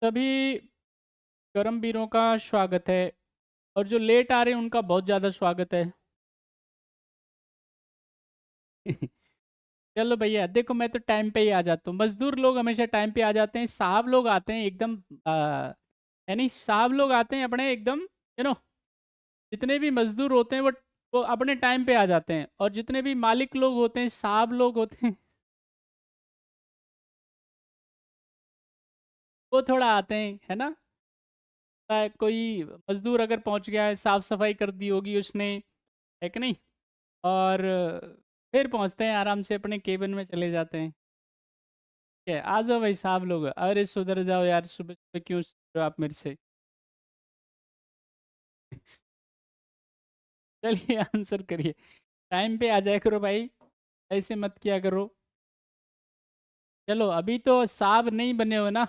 सभी कर्मवीरों का स्वागत है और जो लेट आ रहे हैं उनका बहुत ज़्यादा स्वागत है। चलो भैया, देखो मैं तो टाइम पे ही आ जाता हूँ। मजदूर लोग हमेशा टाइम पे आ जाते हैं, साहब लोग आते हैं एकदम यानी साहब लोग आते हैं अपने एकदम, जितने भी मजदूर होते हैं वो अपने टाइम पे आ जाते हैं, और जितने भी मालिक लोग होते हैं, साहब लोग होते हैं, वो थोड़ा आते हैं, है ना। कोई मजदूर अगर पहुंच गया है, साफ सफाई कर दी होगी उसने, है कि नहीं, और फिर पहुंचते हैं आराम से अपने केबिन में चले जाते हैं। क्या आ जाओ भाई साहब लोग, अरे सुधर जाओ यार, सुबह सुबह क्यों सुधर रहे हो आप मेरे से। चलिए आंसर करिए, टाइम पे आ जाया करो भाई, ऐसे मत किया करो। चलो अभी तो साहब नहीं बने हो ना,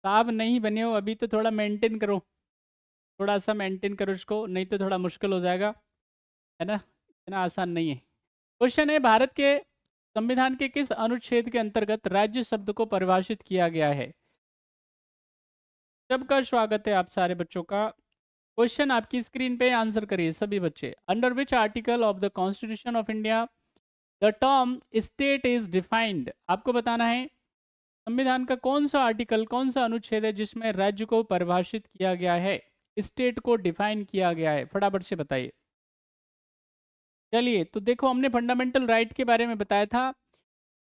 साहब नहीं बने हो अभी, तो थोड़ा मेंटेन करो, थोड़ा सा मेंटेन करो इसको, नहीं तो थोड़ा मुश्किल हो जाएगा, है ना, इतना आसान नहीं है। क्वेश्चन है, भारत के संविधान के किस अनुच्छेद के अंतर्गत राज्य शब्द को परिभाषित किया गया है। सबका स्वागत है आप सारे बच्चों का। क्वेश्चन आपकी स्क्रीन पे, आंसर करिए सभी बच्चे। Under which article of the constitution of India the term state is defined. आपको बताना है संविधान का कौन सा आर्टिकल, कौन सा अनुच्छेद है जिसमें राज्य को परिभाषित किया गया है, स्टेट को डिफाइन किया गया है, फटाफट से बताइए। चलिए तो देखो, हमने फंडामेंटल राइट के बारे में बताया था।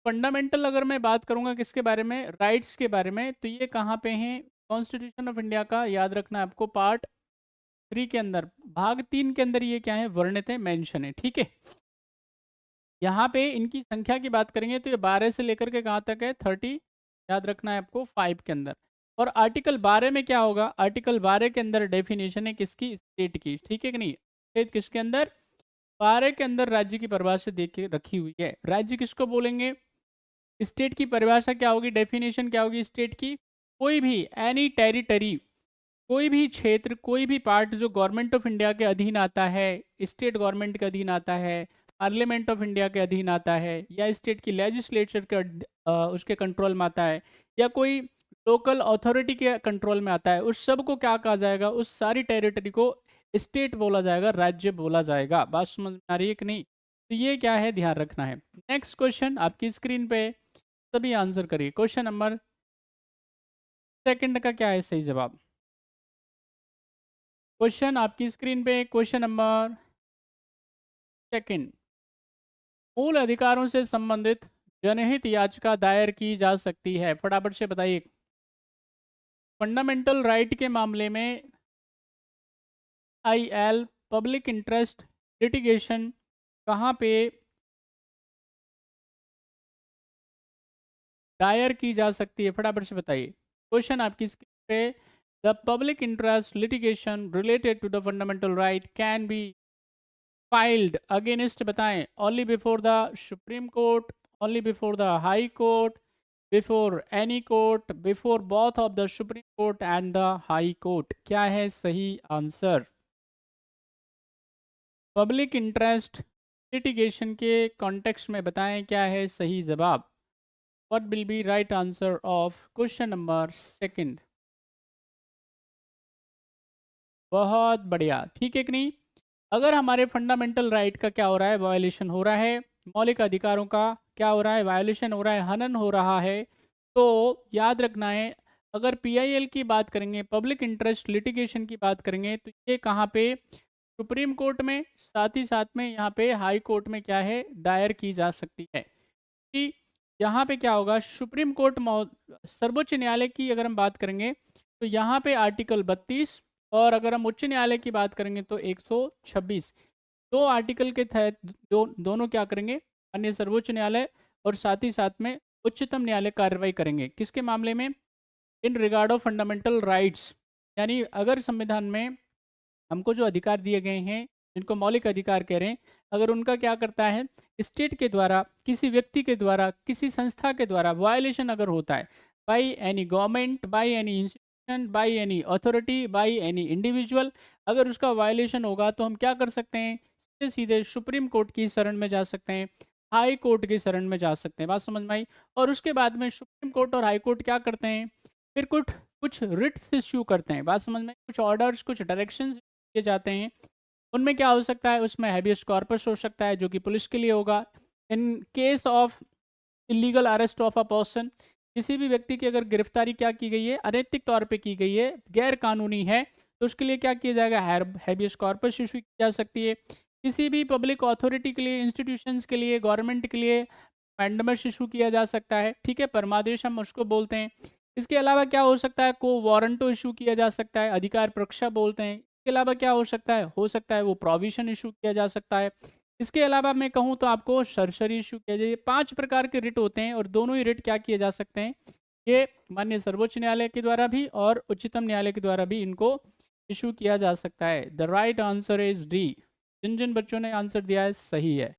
फंडामेंटल अगर मैं बात करूंगा किसके बारे में, राइट्स के बारे में, तो ये कहाँ पे हैं, कॉन्स्टिट्यूशन ऑफ इंडिया का, याद रखना है आपको, पार्ट 3 के अंदर, भाग 3 के अंदर ये क्या है, वर्णित है, मेंशन है, ठीक है। यहाँ पे इनकी संख्या की बात करेंगे तो ये 12 से लेकर के कहाँ तक है, 30, याद रखना है आपको, 5 के अंदर। और आर्टिकल 12 में क्या होगा, आर्टिकल 12 के अंदर डेफिनेशन है किसकी, स्टेट की, ठीक है कि नहीं। स्टेट किसके अंदर, 12 के अंदर राज्य की परिभाषा दे के रखी हुई है। राज्य किसको बोलेंगे, स्टेट की परिभाषा क्या होगी, डेफिनेशन क्या होगी स्टेट की, कोई भी एनी टेरिटरी, कोई भी क्षेत्र, कोई भी पार्ट जो गवर्नमेंट ऑफ इंडिया के अधीन आता है, स्टेट गवर्नमेंट के अधीन आता है, पार्लियामेंट ऑफ इंडिया के अधीन आता है, या स्टेट की लेजिस्लेचर के उसके कंट्रोल में आता है, या कोई लोकल अथॉरिटी के कंट्रोल में आता है, उस सब को क्या कहा जाएगा, उस सारी टेरिटरी को स्टेट बोला जाएगा, राज्य बोला जाएगा। बात समझ में आ रही है कि नहीं, तो ये क्या है, ध्यान रखना है। नेक्स्ट क्वेश्चन आपकी स्क्रीन पे, सभी आंसर करिए। क्वेश्चन नंबर सेकंड का क्या है सही जवाब। क्वेश्चन आपकी स्क्रीन पे, क्वेश्चन नंबर सेकंड, मूल अधिकारों से संबंधित जनहित याचिका दायर की जा सकती है, फटाफट से बताइए। फंडामेंटल राइट के मामले में IL पब्लिक इंटरेस्ट लिटिगेशन कहाँ पे दायर की जा सकती है, फटाफट से बताइए। क्वेश्चन आपकी स्क्रीन पे, the public interest litigation related to the fundamental right can be filed against, बताएं, only before the Supreme Court, only before the High Court, before any court, before both of the Supreme Court and the High Court। क्या है सही answer. Public interest litigation के context में बताएं क्या है सही जवाब। What will be right answer of question number second. बहुत बढ़िया, ठीक है कि नहीं। अगर हमारे फंडामेंटल राइट का क्या हो रहा है, वायलेशन हो रहा है, मौलिक अधिकारों का क्या हो रहा है, वायलेशन हो रहा है, हनन हो रहा है, तो याद रखना है, अगर PIL की बात करेंगे, पब्लिक इंटरेस्ट लिटिगेशन की बात करेंगे, तो ये कहाँ पे, सुप्रीम कोर्ट में, साथ ही साथ में यहाँ पे हाई कोर्ट में क्या है, दायर की जा सकती है। कि यहाँ पे क्या होगा, सुप्रीम कोर्ट, सर्वोच्च न्यायालय की अगर हम बात करेंगे तो यहाँ पे आर्टिकल 32, और अगर हम उच्च न्यायालय की बात करेंगे तो 126, दो आर्टिकल के तहत दोनों क्या करेंगे, अन्य सर्वोच्च न्यायालय और साथ ही साथ में उच्चतम न्यायालय कार्रवाई करेंगे किसके मामले में, in regard of fundamental rights. यानी अगर संविधान में हमको जो अधिकार दिए गए हैं, जिनको मौलिक अधिकार कह रहे हैं, अगर उनका क्या करता है, स्टेट के द्वारा, किसी व्यक्ति के द्वारा, किसी संस्था के द्वारा वायलेशन अगर होता है, by any government, by any institution, by any authority, by any individual, अगर उसका वायलेशन होगा तो हम क्या कर सकते हैं, सीधे सीधे सुप्रीम कोर्ट की शरण में जा सकते हैं, हाई कोर्ट की शरण में जा सकते हैं। बात समझ में आई। और उसके बाद में सुप्रीम कोर्ट और हाई कोर्ट क्या करते हैं, फिर कुछ कुछ रिट्स इश्यू करते हैं, बात समझ में, कुछ ऑर्डर्स, कुछ डायरेक्शंस दिए जाते हैं। उनमें क्या हो सकता है, उसमें हैबियस कॉर्पस हो सकता है जो कि पुलिस के लिए होगा। In case of illegal arrest of a person, किसी भी व्यक्ति की अगर गिरफ्तारी क्या की गई है, अनैतिक तौर पे की गई है, गैर कानूनी है, तो उसके लिए क्या किया जाएगा, हैबियस कॉर्पस इशू की जा सकती है। किसी भी पब्लिक अथॉरिटी के लिए, इंस्टीट्यूशंस के लिए, गवर्नमेंट के लिए मैंडमस इशू किया जा सकता है, ठीक है, परमादेश हम उसको बोलते हैं। इसके अलावा क्या हो सकता है, को वारंटो इशू किया जा सकता है, अधिकार परीक्षा बोलते हैं। इसके अलावा क्या हो सकता है वो प्रोविजन इशू किया जा सकता है। इसके अलावा मैं कहूँ तो आपको सरसरी इशू किया जाए। 5 प्रकार के रिट होते हैं और दोनों ही रिट क्या किए जा सकते हैं, ये माननीय सर्वोच्च न्यायालय के द्वारा भी और उच्चतम न्यायालय के द्वारा भी इनको इशू किया जा सकता है। The right answer is D. जिन जिन बच्चों ने आंसर दिया है सही है।